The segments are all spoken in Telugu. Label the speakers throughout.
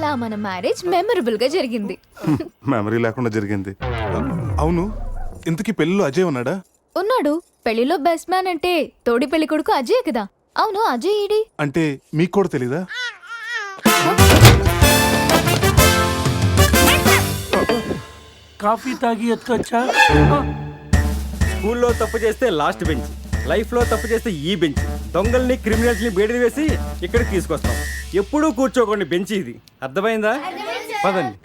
Speaker 1: అలా మన మ్యారేజ్ మెమరబుల్ గా జరిగింది.
Speaker 2: మెమరీ లేకుండా జరిగింది. అవును, ఇంతకీ పెళ్ళిలో అజయ్ ఉన్నాడా?
Speaker 1: ఉన్నాడు. పెళ్లిలో బెస్ట్ మ్యాన్ అంటే తోడి పెళ్లి కొడుకు అజయ్ కదా. అవును, అజయ్ ఈడి
Speaker 2: అంటే మీకు కూడా తెలీదా?
Speaker 3: కాఫీ తాగి ఎత్తుకొచ్చా.
Speaker 4: స్కూల్లో తప్పు చేస్తే లాస్ట్ బెంచ్, లైఫ్ లో తప్పు చేస్తే ఈ బెంచ్. దొంగల్ని క్రిమినల్స్ ని బయటకు వేసి ఇక్కడికి తీసుకొస్తాం. ఎప్పుడూ కూర్చోకండి బెంచ్ ఇది. అర్థమైందా? పదండి.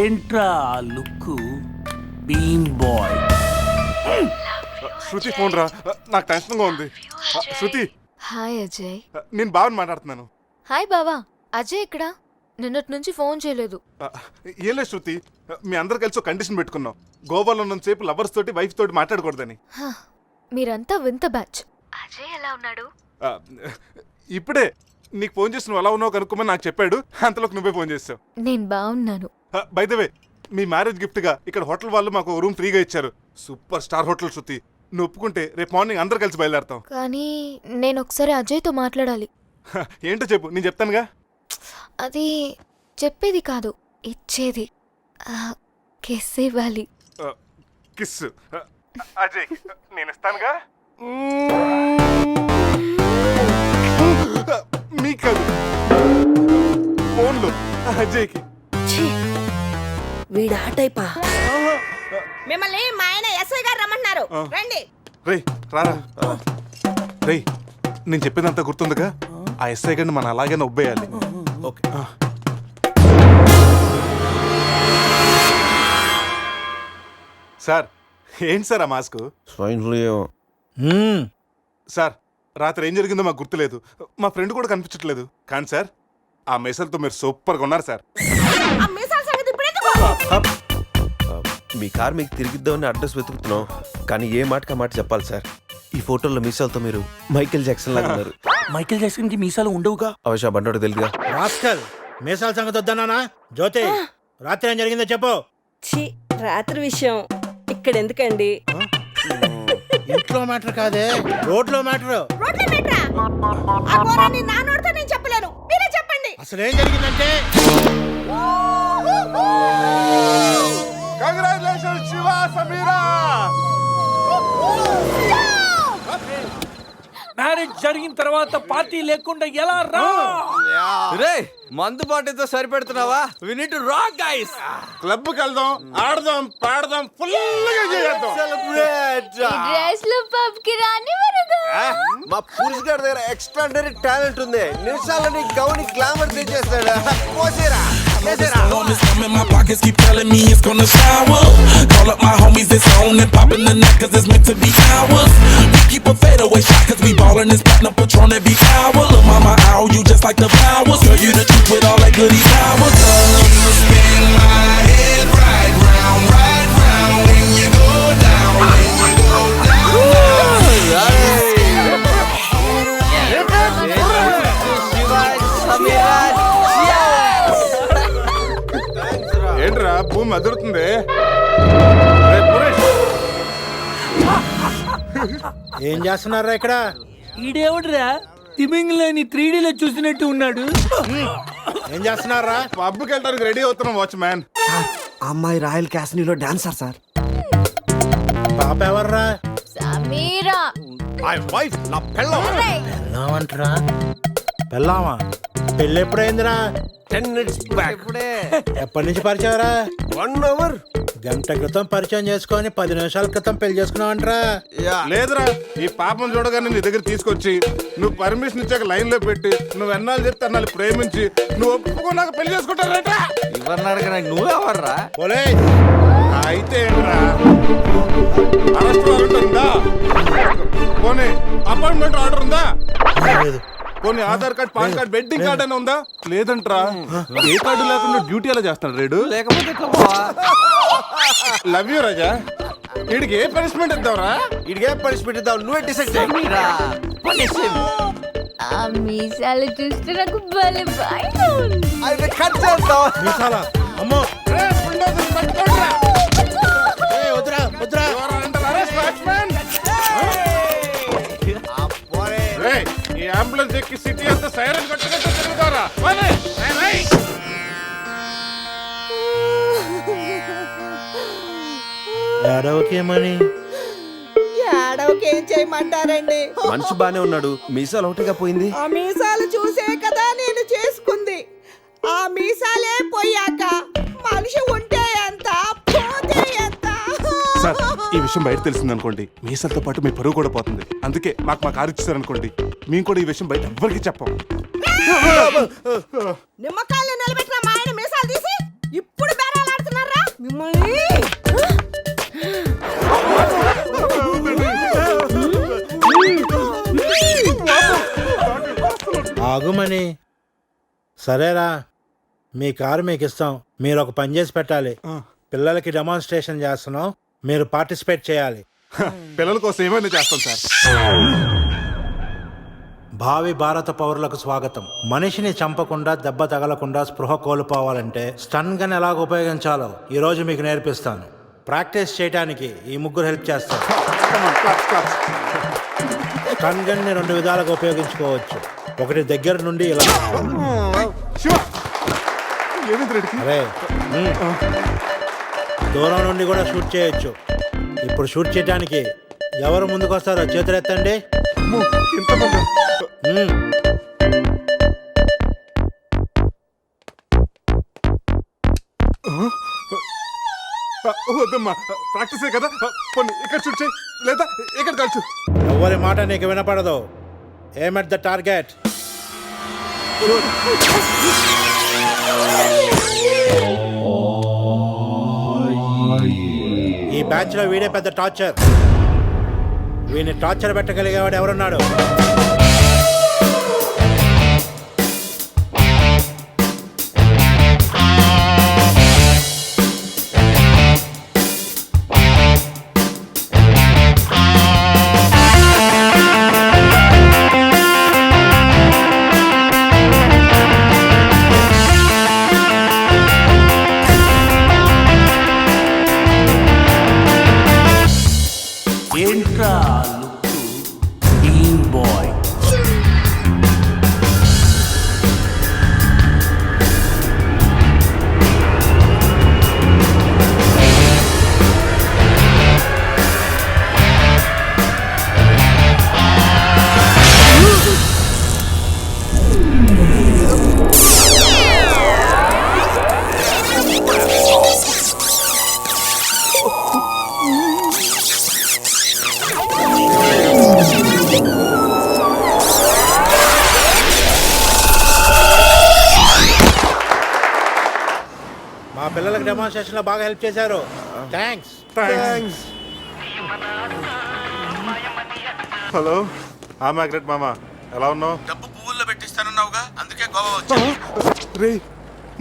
Speaker 3: ఏంట్రా లుక్ బీమ్ బాయ్.
Speaker 2: శృతి ఫోన్ రా, నాకు టెన్షన్ గా ఉంది. శృతి.
Speaker 1: హాయ్ అజయ్.
Speaker 2: నేను బావని మాట్లాడుతున్నాను.
Speaker 1: హాయ్ బావా. అజయ్ ఇక్కడ నిన్నటి నుంచి ఫోన్ చేయలేదు.
Speaker 2: ఏం లేదు శృతి, మీ అందరు కలిసి ఒక కండిషన్ పెట్టుకున్నాం. గోవాలో ఉన్నంతసేపు లవర్స్ తోటి వైఫ్ తోటి మాట్లాడకూడదని.
Speaker 1: మీరంతా వింత బ్యాచ్. అజయ్ ఎలా ఉన్నాడు?
Speaker 2: ఇప్పుడే నీకు ఫోన్ చేసి నువ్వు ఎలా ఉన్నావు కనుక్కోమని నాకు చెప్పాడు. అంతలోకి నువ్వే ఫోన్ చేసావు.
Speaker 1: నేను బాగున్నాను.
Speaker 2: By the way, me marriage gift గా ఇక్కడ హోటల్ వాళ్ళు మాకు రూమ్ ఫ్రీగా ఇచ్చారు. సూపర్ స్టార్ హోటల్ శృతి. నువ్వు ఒప్పుకుంటే రేపు మార్నింగ్ అందరు కలిసి బయలుదేరతాం.
Speaker 1: కానీ నేను ఒకసారి అజయ్తో మాట్లాడాలి.
Speaker 2: ఏంటో చెప్పు, నేను చెప్తానుగా.
Speaker 1: అది చెప్పేది కాదు, ఇచ్చేది. కిస్ ఇవ్వాలి.
Speaker 2: కిస్ అజయ్ నేను ఇస్తానుగా. మీకు కాదు, ఫోన్లో అజయ్కి.
Speaker 5: వీడా టైపా?
Speaker 6: మిమ్మల్ని మా ఆయన ఎస్ఐ గారు రమ్మంటున్నారు, రండి.
Speaker 2: రే రారా. రే, నేను చెప్పేదంతా గుర్తుందిగా. ఆ ఎస్ఐ గండి మనం అలాగైనా ఒబ్బేయాలి.
Speaker 5: ఓకే.
Speaker 2: సార్ ఏంటి సార్ ఆ మాస్క్?
Speaker 5: Swine flu.
Speaker 2: సార్ రాత్రి ఏం జరిగిందో మాకు గుర్తులేదు. మా ఫ్రెండ్ కూడా కనిపించట్లేదు. కానీ సార్ ఆ మెసల్తో మీరు సూపర్గా ఉన్నారు సార్.
Speaker 6: ఆ మీసాల సంగతి ఇప్పుడు ఎందుకు?
Speaker 5: మీ కార్ మీకు తిరిగిద్దామని అడ్రస్ వెతుకుతున్నాం, కానీ ఏ మాటకా మాట చెప్పాలి సార్. ఈ ఫోటోలో మీసాలతో మీరు మైకేల్ జాక్సన్ లాగా ఉన్నారు.
Speaker 3: మైకేల్ జాక్సన్ కి మీసాలు ఉండవుగా.
Speaker 5: అవశ్య బండోడు తెలుగుగా.
Speaker 7: రాస్కల్, మీసాల సంగతి వద్దన్నానా? జ్యోతి, రాత్రి ఏం జరిగిందో చెప్పు.
Speaker 6: రాత్రి విషయం ఇక్కడ ఎందుకండి?
Speaker 7: ఇంట్లో మ్యాటర్ కాదే, రోడ్లో మ్యాటర్.
Speaker 6: రోడ్ల మీట్రా? ఆ పోరాన్ని నా నోటితో నేను చెప్పలేను, మీరే చెప్పండి.
Speaker 7: అసలు ఏం జరిగిందంటే,
Speaker 2: కంగ్రాచులేషన్స్ శివ, సమీరా.
Speaker 3: మ్యారేజ్ జరిగిన తర్వాత పార్టీ లేకుండా ఎలా రా?
Speaker 4: రే మందు పార్టీతో సరిపెడుతున్నావా? We need to rock guys.
Speaker 2: Club కి వెళ్దాం, ఆడదాం, పాడదాం, ఫుల్ గా చేద్దాం.
Speaker 1: డ్రెస్ లో పబ్ కి రాని వరగా.
Speaker 5: మా పురుష్ గారి దగ్గర ఎక్స్ట్రాడనరీ టాలెంట్ ఉంది. నిమిషాలని Gouni glamour తెచ్చేస్తాడు. పోసేరా.
Speaker 8: My pockets keep telling me it's gonna shower. Call up my homies, it's on and popping the neck cause it's meant to be ours. We keep a fadeaway shot cause we ballin' this platinum Patron every hour. Look mama, ow, you just like the flowers. Girl, you the truth with all that goody powers. You spin my head right round when you go down, when you go down.
Speaker 2: ఏంట్రా భూమి అదురుతుంది?
Speaker 7: ఏం చేస్తున్నారా ఇక్కడ?
Speaker 3: ఈడేవుడ్రా తిమింగ్లని 3D లో చూసినట్టు ఉన్నాడు.
Speaker 7: ఏం చేస్తున్నారా?
Speaker 2: పబ్కి వెళ్ళడానికి రెడీ అవుతున్నాం వాచ్ మ్యాన్.
Speaker 5: అమ్మాయి రాయల్ క్యాసినోలో డాన్సర్ సార్.
Speaker 7: పాప ఎవర్రా?
Speaker 1: సమీరా.
Speaker 7: వైఫ్, నా పెళ్ళాం. పెళ్ళామంటరా? పెళ్ళామా? పెళ్ళి ఎప్పుడైందిరా?
Speaker 5: 10 minutes back.
Speaker 7: ఎప్పటి నుంచి పరిచయరా?
Speaker 5: 1 hour.
Speaker 7: గంట క్రితం పరిచయం చేసుకొని 10 నిమిషాల క్రితం పెళ్లి చేసుకున్నావంటరా?
Speaker 2: లేదురా, ఈ పాపం చూడగానే నీ దగ్గర తీసుకొచ్చి నువ్వు పర్మిషన్ ఇచ్చాక లైన్ లో పెట్టి నువ్వు ఎన్నాళ్ళు చెప్తే అన్నాళ్ళు ప్రేమించి నువ్వు ఒప్పుకున్నాక పెళ్లి చేసుకుంటారట.
Speaker 4: ఇవన్నీ అడగ నువ్వెవర్రా?
Speaker 7: పోలీస్.
Speaker 2: అయితే ఏంట్రా, అరెస్ట్ వారెంట్ ఉందా? పోనీ అపాయింట్మెంట్ ఆర్డర్ ఉందా? పోనీ Aadhaar card, pan card, wedding card అని ఉందా? లేదంట్రా. ఏ కార్డు లేకుండా డ్యూటీ ఎలా చేస్తాడు రేడు?
Speaker 4: లేకపోతే
Speaker 2: లవ్ యూ రాజా. వీడికి ఏ పనిష్మెంట్ ఇద్దాంరా?
Speaker 5: ఇడిగే పనిష్మెంట్ ఇద్దాం, నువ్వే డిసైడ్ చేయి.
Speaker 1: ఆ మీసాలు చూస్తే నాకు భలే భయంగా ఉంది.
Speaker 5: అయితే కట్ చేద్దాం.
Speaker 7: మీసాలా? అమ్మో. వద్దురా వద్దురా.
Speaker 2: అరెస్ట్ అంబులెన్స్ ఎక్కి సిటీ అంతా సైరన్ కట్టుకుంటూ తిరుగుతారా?
Speaker 7: ఏడవకేమని
Speaker 6: ఏడవకేం చేయమంటారండి?
Speaker 5: మనిషి బానే ఉన్నాడు, మీసాలు ఒకటిగా పోయింది.
Speaker 6: ఆ మీసాలు చూసే కదా నేను చేసుకుంది. ఆ మీసాలే పోయాక మనిషి ఉంటే ఎంత, పోతే ఎంత?
Speaker 2: సార్, ఈ విషయం బయట తెలిసిందనుకోండి, మీసాలతో పాటు మీ పరువు కూడా పోతుంది. అందుకే మాకు మా కారు ఇచ్చారనుకోండి, మేము కూడా ఈ విషయం బయట ఎవ్వరికి చెప్పాం.
Speaker 6: నిమ్మకాయలు నిలబెట్టిన మా ఆయన మీసాలు తీసి ఇప్పుడు బేరాలాడుతున్నారా మిమ్మల్ని?
Speaker 7: ఆగుమని. సరేరా, మీ కారు మీకు ఇస్తాం. మీరు ఒక పని చేసి పెట్టాలి. పిల్లలకి డెమాన్స్ట్రేషన్ చేస్తున్నాం, మీరు పార్టిసిపేట్ చేయాలి.
Speaker 2: పిల్లల కోసం ఏమైనా చేస్తాం సార్.
Speaker 7: భావి భారత పౌరులకు స్వాగతం. మనిషిని చంపకుండా, దెబ్బ తగలకుండా స్పృహ కోల్పోవాలంటే స్టన్ గన్ ఎలాగ ఉపయోగించాలో ఈ రోజు మీకు నేర్పిస్తాను. ప్రాక్టీస్ చేయడానికి ఈ ముగ్గురు హెల్ప్ చేస్తారు. స్టన్ గన్ ని 2 విధాలుగా ఉపయోగించుకోవచ్చు. ఒకటి దగ్గర నుండి ఇలా,
Speaker 2: శివ, ఏమైంది రెడ్డికి?
Speaker 7: అరే దూరం నుండి కూడా షూట్ చేయొచ్చు. ఇప్పుడు షూట్ చేయడానికి ఎవరు ముందుకు వస్తారో చేతులు ఎత్తండి.
Speaker 2: అమ్మో, ఇంతమందా? వద్దమ్మా, ప్రాక్టీసే కదా. పోనీ ఇక్కడ షూట్ చేయి, లేదా ఇక్కడ కాల్చు.
Speaker 7: ఎవరి మాట నీకు వినపడదు. ఏమ్ ఎట్ ద టార్గెట్. ఈ బ్యాచ్ లో వీడే పెద్ద టార్చర్. వీడిని టార్చర్ పెట్టగలిగేవాడు ఎవరున్నాడు? మా పిల్లలకు డెమాన్స్ట్రేషన్ లో బాగా హెల్ప్ చేశారు. థ్యాంక్స్.
Speaker 2: హలో, ఆ మ్యాగ్రెట్ మామ, ఎలా ఉన్నావు?
Speaker 5: డబ్బు పువ్వుల్లో పెట్టిస్తానన్నావుగా, అందుకే గోవా వచ్చా.
Speaker 2: రే,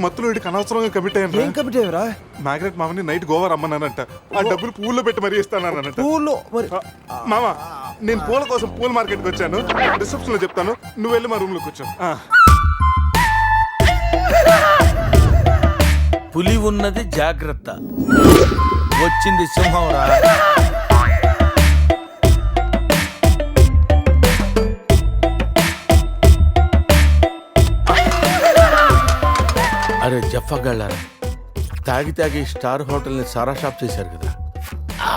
Speaker 2: మత్తులో వీడికి అనవసరంగా కమిట్ అయ్యాను. మ్యాగ్రెట్ మామని నైట్ గోవా రమ్మన్నానంట. ఆ డబ్బులు పువ్వుల్లో పెట్టి మరీ ఇస్తానంట. మామ, నేను పూల కోసం పూల మార్కెట్కి వచ్చాను. రిసెప్షన్ లో చెప్తాను, నువ్వు వెళ్ళి మా రూమ్ లో కూర్చో.
Speaker 9: పులి ఉన్నది జాగ్రత్త, వచ్చింది సింహం రా. అరే జఫాగాళ్ళారా, తాగి తాగి స్టార్ హోటల్ని సారా షాప్ చేశారు కదా.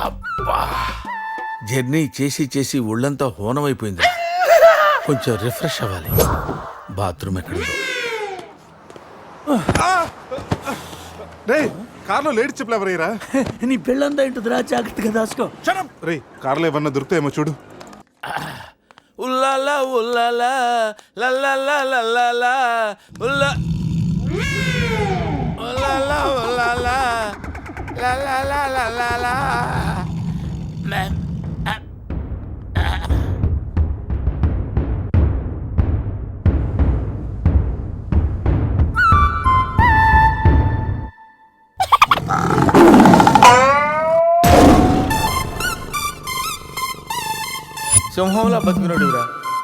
Speaker 9: అబ్బా, జర్నీ చేసి చేసి ఒళ్ళంతా హోనం అయిపోయింది. కొంచెం రిఫ్రెష్ అవ్వాలి. బాత్రూమ్ ఎక్కడుందో.
Speaker 2: రే, కార్లో లేడీ చెప్పులు ఎవరయ్యరా?
Speaker 3: నీ పెళ్ళంతా ఇంటుందిరా, జాగ్రత్తగా దాసుకో.
Speaker 2: రే, కార్లో ఏమన్నా దొరుకుతాయేమో చూడు.
Speaker 9: ఉల్లాలా ఉల్లాలా లల్లాలా లల్లాలా ఉల్లా ఉల్లాలా ఉల్లాలా లల్లాలా లల్లాలా. సింహంలా బతికినడురా,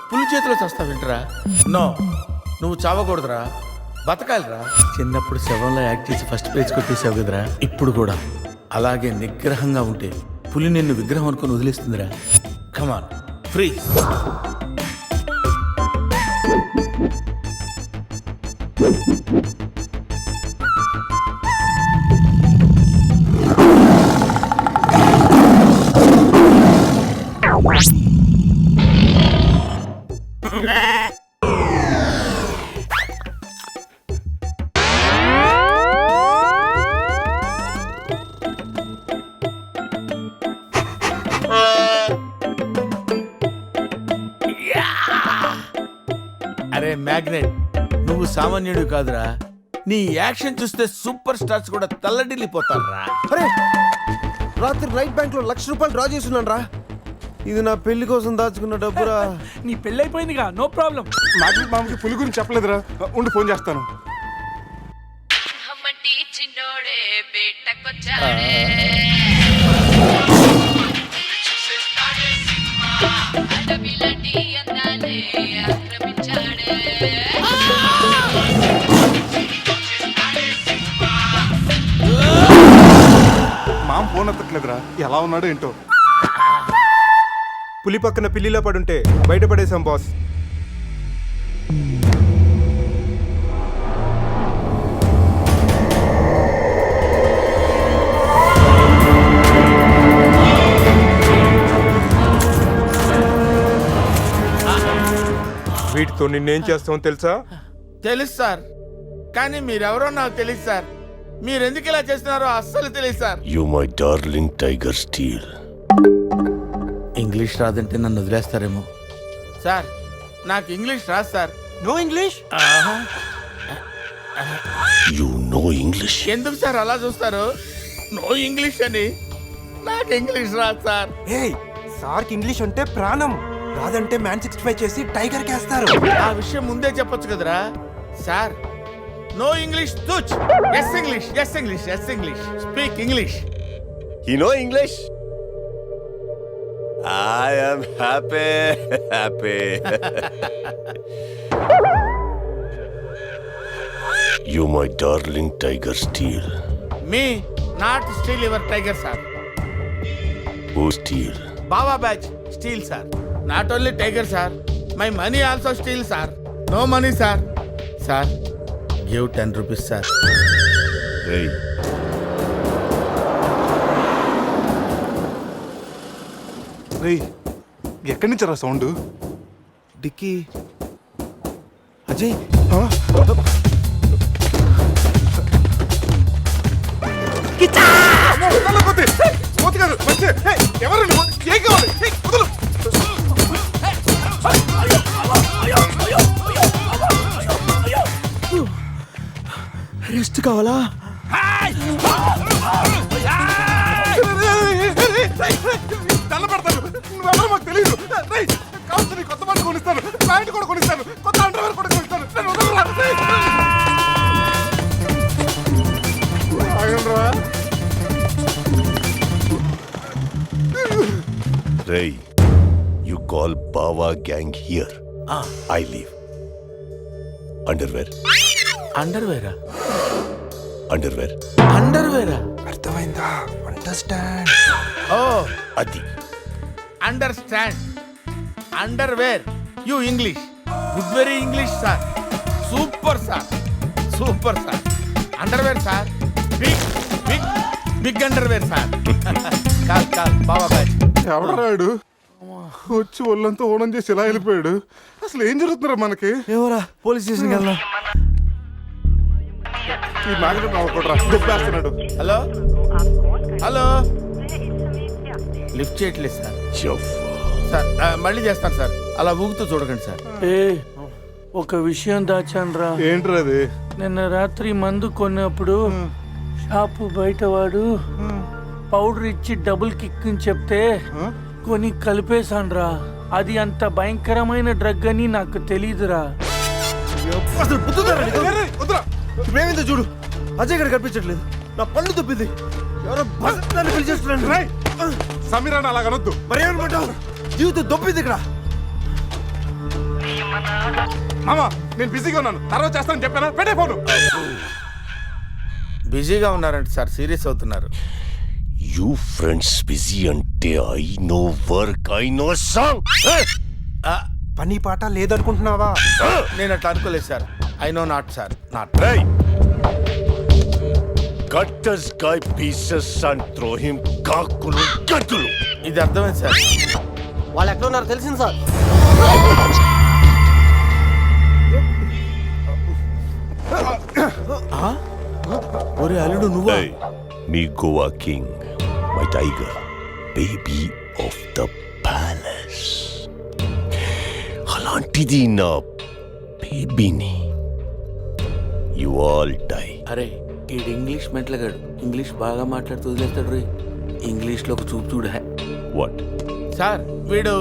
Speaker 9: పులి చేతిలో చస్తా వింటరా. నో, నువ్వు చావకూడదురా, బతకాలిరా. చిన్నప్పుడు శవంలో యాక్ట్ చేసి ఫస్ట్ పేజ్ కొట్టేసావు కదరా, ఇప్పుడు కూడా అలాగే నిగ్రహంగా ఉంటే పులి నిన్ను విగ్రహం అనుకుని వదిలేస్తుందిరా. కమాన్, ఫ్రీ. అరే మ్యాగ్నెట్, నువ్వు సామాన్యుడు కాదురా. నీ యాక్షన్ చూస్తే సూపర్ స్టార్స్ కూడా తల్లడిల్లిపోతారా.
Speaker 5: అరే రాత్రి రైట్ బ్యాంక్ లో ₹1,00,000 డ్రా చేస్తున్నాను రా. ఇది నా పెళ్లి కోసం దాచుకున్న డబ్బురా.
Speaker 3: నీ పెళ్ళి అయిపోయిందిగా, నో ప్రాబ్లం.
Speaker 2: మ్యాగ్నెట్ మామకి పులి గురించి చెప్పలేదురా. ఉండి ఫోన్ చేస్తాను. మామ ఫోన్ ఎత్తట్లేదురా. ఎలా ఉన్నాడో ఏంటో.
Speaker 10: పులి పక్కన పిల్లిలా పడుంటే బయటపడేశాం బాస్. వీటితో నిన్నేం చేస్తామో తెలుసా?
Speaker 9: తెలుసు సార్, కానీ మీరెవరో నాకు తెలియదు సార్. మీరెందుకు ఇలా చేస్తున్నారో అస్సలు తెలియదు sir.
Speaker 5: You my darling tiger steel.
Speaker 9: English రాదంటే నన్ను వదిలేస్తారేమో సార్. నాకు ఇంగ్లీష్ రాదు sir.
Speaker 10: No English?
Speaker 5: You know English?
Speaker 9: ఎందుకు సార్ అలా చూస్తారు? నో ఇంగ్లీష్ అని. నాకు ఇంగ్లీష్ రాదు సార్.
Speaker 10: ఏయ్, సార్కి ఇంగ్లీష్ అంటే ప్రాణం. రాదంటే మ్యాన్ 65 చేసి టైగర్ కేస్తారు.
Speaker 9: ఆ విషయం ముందే చెప్పొచ్చు కదరా సార్. నో ఇంగ్లీష్ తుచ్. Yes English, yes English, yes English. Speak English.
Speaker 5: You know English? I am happy. You my darling tiger steel.
Speaker 9: Me not steal your tiger sir.
Speaker 5: Who steal?
Speaker 9: Baba batch steal sir. Not only tiger sir, my money also steal sir. No money sir. Sir, give 10 rupees sir.
Speaker 5: Hey.
Speaker 2: రేయ్, ఎక్కడి నుంచి రా సౌండ్?
Speaker 5: డిక్కీ. అజయ్.
Speaker 10: రెస్ట్ కావాలా?
Speaker 2: తెల్లబడతాను. నువ్వెవరో మాకు తెలియదు. కావచ్చు నీ కొత్త బట్టలు కొనిస్తాను, ప్యాంట్ కూడా కొనిస్తాను, కొత్త అండర్వేర్ కూడా కొనిస్తాను. నేను వదలరా. ఆగండ్రా.
Speaker 5: Ray, you call Bawa gang here. I leave. Underwear.
Speaker 9: అండర్వేరా?
Speaker 5: Underwear.
Speaker 9: అండర్వేరా?
Speaker 10: అర్థమైందా? అండర్స్టాండ్.
Speaker 9: ఓ,
Speaker 5: అది.
Speaker 9: Understand. Underwear. You English. Good very English sir. Super sir, super sir. Underwear sir. Big big big underwear sir. Call call బాబా బ్యాచ్.
Speaker 2: ఎవడరాడు వచ్చి ఒళ్ళంతా ఓనం చేసి ఇలా వెళ్ళిపోయాడు? అసలు ఏం జరుగుతున్నారా మనకి?
Speaker 10: ఏమోరా, పోలీస్ స్టేషన్కి వెళ్దాం.
Speaker 2: ఈ మ్యాగ్నెట్ నవ్వకూడరా, దెబ్బేస్తున్నాడు.
Speaker 9: హలో హలో, లిఫ్ట్ చేయట్లేదు సార్. సార్ మళ్ళీ చేస్తాను సార్. అలా ఊగుతూ చూడకండి సార్.
Speaker 3: ఒక విషయం దాచాన్రా.
Speaker 2: ఏంట్రా అది?
Speaker 3: నిన్న రాత్రి మందు కొన్నప్పుడు షాపు బయటవాడు పౌడర్ ఇచ్చి డబుల్ కిక్ అని చెప్తే కొని కలిపేశాన్రా. అది అంత భయంకరమైన డ్రగ్ అని నాకు తెలీదురా.
Speaker 10: అసలు ఇప్పుడేమైందో చూడు. అజయ్ ఇక్కడ కనిపించట్లేదు. నా పళ్ళు తప్పింది. ఎవరో నన్ను పిలిచేస్తున్నాను.
Speaker 2: సమీరాన్ని అలా కనొద్దు.
Speaker 10: మరేమనుకుంటావు? జీవితం దొప్పింది ఇక్కడ.
Speaker 2: మామా, నేను బిజీగా ఉన్నాను, తర్వాత చేస్తానని చెప్పానా? పెట్టే ఫోను.
Speaker 9: బిజీగా ఉన్నారంట సార్, సీరియస్ అవుతున్నారు.
Speaker 5: You friends busy ante I know work, I know song.
Speaker 10: పని పాట లేదనుకుంటున్నావా?
Speaker 9: నేను అట్లా అనుకోలేదు sir. I know not sir not.
Speaker 10: Cut the guy pieces and throw him కాకులు గతులు.
Speaker 9: ఇది అర్థమైంది సార్.
Speaker 10: వాళ్ళు ఎక్కడ ఉన్నారో తెలిసింది సార్.
Speaker 9: ఒరే అల్లుడు నువ్వా?
Speaker 10: మీ Goa king, my tiger, baby of the palace. అలాంటిది నా బేబీని యు ఆల్ డై.
Speaker 9: అరే ఈడు ఇంగ్లీష్ మెంట్లగాడు, ఇంగ్లీష్ బాగా మాట్లాడుతూ వదిలేస్తాడు రే. ఇంగ్లీష్లో ఒక చూపు చూడ.
Speaker 10: వాట్
Speaker 9: సార్ వీడు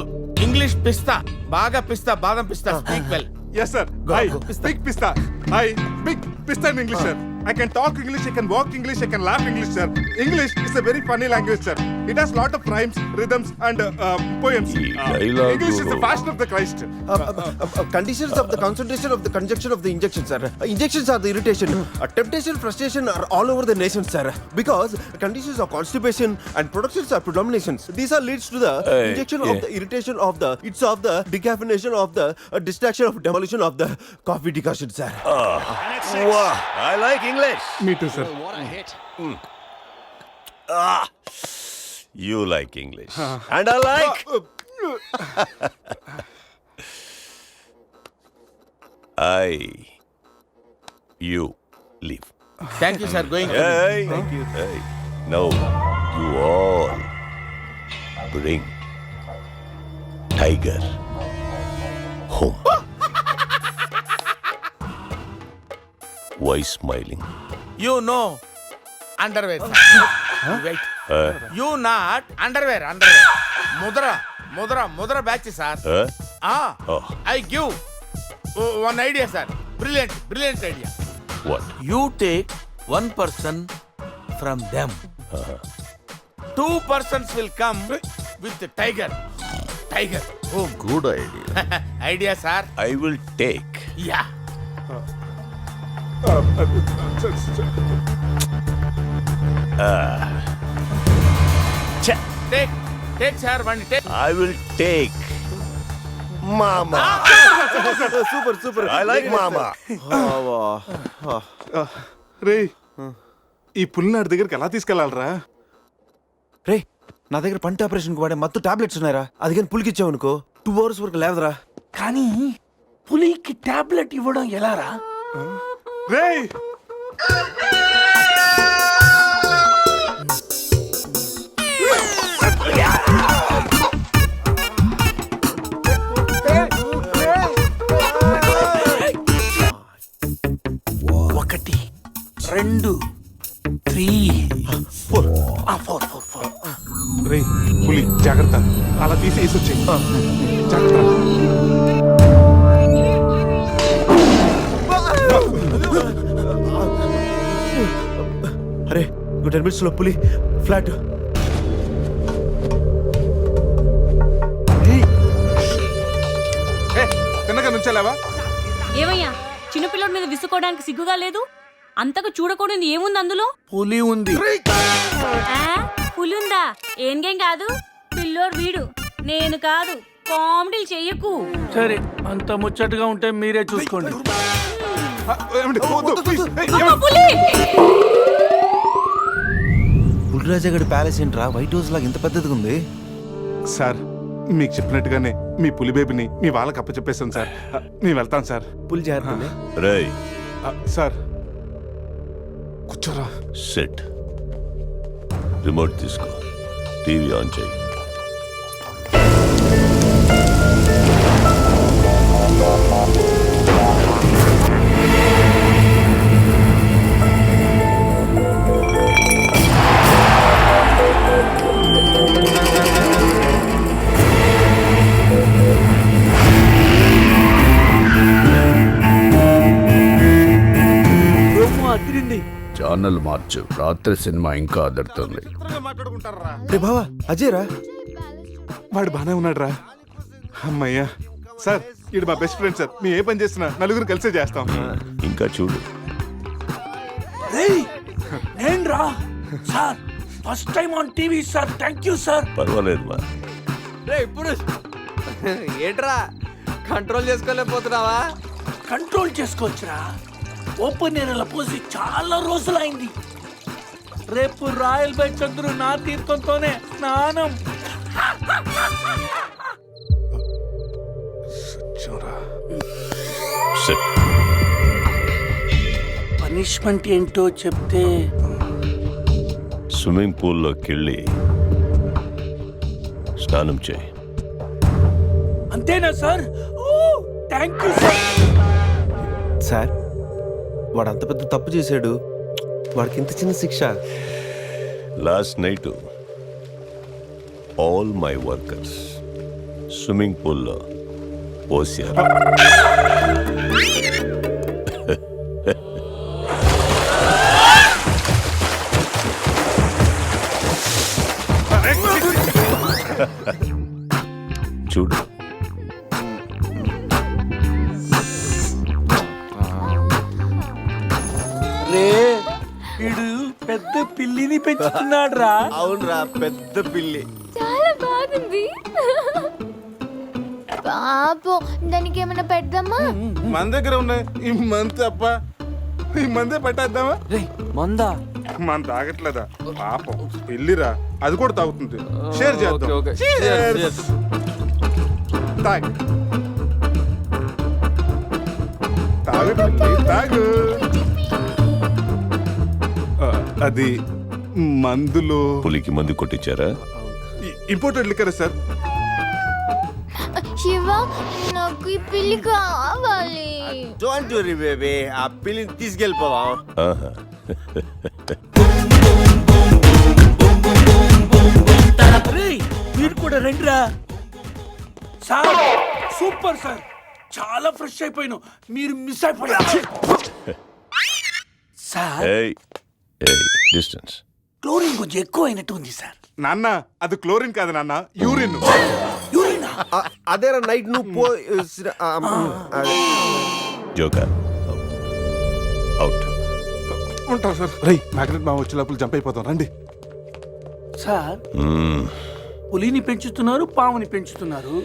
Speaker 9: ఇంగ్లీష్ పిస్తా, బాగా పిస్తా, బాదం పిస్తా. Speak well.
Speaker 2: Yes, sir. I speak pista. I speak pista in English, sir. I can talk English, I can walk English, I can laugh English, sir. English is a very funny language, sir. It has lot of rhymes, rhythms, and poems. English is the fashion of the Christ.
Speaker 5: Conditions of the concentration of the conjunction of the injection, sir. Injections are the irritation. Temptation, frustration are all over the nation, sir. Because conditions of constipation and productions are predominations. These are leads to the injection of the irritation of the, it's of the decaffeination of the distraction of demolition of the coffee decoction, sir.
Speaker 10: Wow, I like English.
Speaker 2: Me too, sir.
Speaker 10: You like English. And I like. You leave.
Speaker 9: Thank you sir. Going.
Speaker 10: Hey, thank you. Hey. Now you all bring Tiger home. Why smiling?
Speaker 9: You no underwear. Wait. You not underwear. ముద్ర batch sir. I give one idea sir. Brilliant idea.
Speaker 10: What?
Speaker 9: You take 1 person from them. 2 persons will come with tiger home.
Speaker 10: Good idea.
Speaker 9: Idea sir.
Speaker 10: I will take.
Speaker 9: Yeah. Take sir one. Take.
Speaker 10: I will take. Mama.
Speaker 5: Super.
Speaker 10: I like Mama.
Speaker 2: రే ఈ పుల్లినాడి దగ్గరికి ఎలా తీసుకెళ్లాలరా?
Speaker 5: రే నా దగ్గర పంట ఆపరేషన్ కు వాడే మత్తు టాబ్లెట్స్ ఉన్నారా? అది కానీ పులికిచ్చావు అనుకో 2 hours వరకు లేవదరా.
Speaker 3: కానీ పులికి టాబ్లెట్ ఇవ్వడం ఎలారా?
Speaker 2: రే
Speaker 3: ఒకటి 2 3 4.
Speaker 2: రే పులి జాగ్రత్త, అలా తీసేసి వచ్చే జాగ్రత్త.
Speaker 5: అరే 10 minutes లో పులి ఫ్లాట్.
Speaker 2: తిన్నగా నుంచెలావా?
Speaker 1: ఏమయ్యా చిన్నపిల్లడి మీద విసుకోవడానికి సిగ్గుగా లేదు? అంతకు చూడకూడదు ఏముంది అందులో?
Speaker 3: పులి ఉంది.
Speaker 1: పులి ఉందా? ఏం కాదు, పిల్లోడు వీడు, నేను కాదు. కామెడీలు చెయ్యకు.
Speaker 3: సరే అంత ముచ్చటగా ఉంటే మీరే చూసుకోండి.
Speaker 5: పులిరాజగడ్ ప్యాలెస్ ఏంట్రా వైట్ హౌస్ లాగా ఇంత పెద్దదిగా ఉంది?
Speaker 2: సార్ మీకు చెప్పినట్టుగానే మీ పులి బేబీని మీ వాళ్ళకి అప్పచెప్పేస్తాను సార్. నేను వెళ్తాను సార్.
Speaker 5: పులి జాగ్రత్త.
Speaker 10: Ray,
Speaker 2: సార్ కూర్చోరా.
Speaker 10: sit. రిమోట్ తీసుకో, టీవీ ఆన్ చేయి.
Speaker 11: ఛానల్ మార్చు, రాత్రి సినిమా ఇంకా అదరుతుంది.
Speaker 2: మాట్లాడుకుంటారా?
Speaker 5: రే బావా అజయ్ రా.
Speaker 2: వాడు బానే ఉన్నాడు రా. అమ్మయ్యా సార్, ఇది మా బెస్ట్ ఫ్రెండ్ సార్. మేము ఏ పని చేసినా నలుగురు కలిసే చేస్తాం.
Speaker 10: ఇంకా చూడు.
Speaker 3: నేను రా sir, first time on TV sir. Thank you sir.
Speaker 10: పర్వాలేదు మా.
Speaker 4: ఇప్పుడు ఏంట్రా కంట్రోల్ చేసుకోలేకపోతున్నావా?
Speaker 3: కంట్రోల్ చేసుకోవచ్చురా. ఓపెన్ ఏరియాలో పోసి చాలా రోజులైంది. రేపు రాయల్ బై చంద్రు నా తీర్థంతోనే స్నానం. పనిష్మెంట్ ఏంటో చెప్తే
Speaker 11: స్విమ్మింగ్ పూల్లోకి వెళ్ళి స్నానం చేయి.
Speaker 3: అంతేనా sir? Thank you sir.
Speaker 5: Sir వాడు అంత పెద్ద తప్పు చేశాడు, వాడికి ఇంత చిన్న శిక్ష.
Speaker 11: Last night all my workers swimming పూల్లో పోసారు. చూడు,
Speaker 3: రే వీడు పెద్ద పిల్లిని పెంచుతున్నాడు రా.
Speaker 5: అవునరా, పెద్ద పిల్లి.
Speaker 12: చాలా బాగుంది. పాపం దానికి ఏమైనా పెడదామా?
Speaker 2: మన దగ్గర ఉన్నాయి ఈ మంత్ అప్ప, ఈ మందే పట్టేద్దామా?
Speaker 10: మందా?
Speaker 2: మన తాగట్లేదా పాపం, పెళ్ళిరా, అది కూడా తాగుతుంది. షేర్ చేద్దాం. Cheers. తాగు తాగు పిల్లి, తాగు. అది మందులో
Speaker 11: పులికి మందు కొట్టించారా?
Speaker 2: Imported liquor sir.
Speaker 12: శివ, నాకు ఈ పిల్లి కావాలి.
Speaker 5: డోంట్ వరీ బేబీ, ఆ పిల్లిని తీసుకెళ్ళిపోవా.
Speaker 11: ఆహా.
Speaker 3: మీరు కూడా రండిరా. సార్ సూపర్ సార్, చాలా ఫ్రెష్ అయిపోయాను. మీరు మిస్ అయిపోయారు సార్.
Speaker 11: ఏయ్ డిస్టెన్స్.
Speaker 3: క్లోరిన్ కొంచెం ఎక్కువ అయినట్టు ఉంది సార్.
Speaker 2: నాన్న అది క్లోరిన్ కాదు నాన్న, యూరిన్.
Speaker 3: యూరినా?
Speaker 5: అదేరా నైట్ నువ్వు పో.
Speaker 11: Joker out.
Speaker 2: ఉంటాం సార్. రై మ్యాగ్నెట్ మా వచ్చే లోపల జంప్ అయిపోతాం, రండి.
Speaker 3: సార్ పులిని పెంచుతున్నారు, పాముని పెంచుతున్నారు,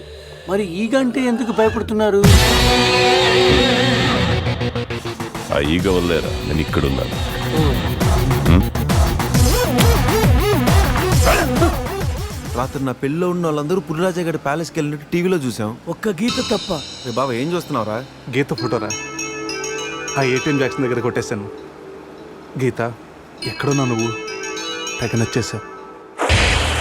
Speaker 3: మరి ఈగంటే ఎందుకు భయపడుతున్నారు?
Speaker 11: ఆ ఈగ వల్లేరా నేను ఇక్కడున్నాను.
Speaker 5: రాత్రి నా పెళ్ళిలో ఉన్న వాళ్ళందరూ పులిరాజా గడి ప్యాలెస్కి వెళ్ళినట్టు టీవీలో చూసాం.
Speaker 3: ఒక్క గీత తప్ప.
Speaker 5: రే బాబా, ఏం చూస్తున్నావురా?
Speaker 2: గీత ఫోటోరా, ఆ ఏటీఎం జాక్సన్ దగ్గర కొట్టేశాను. గీత ఎక్కడున్నా నువ్వు? తెగ నచ్చేసావు.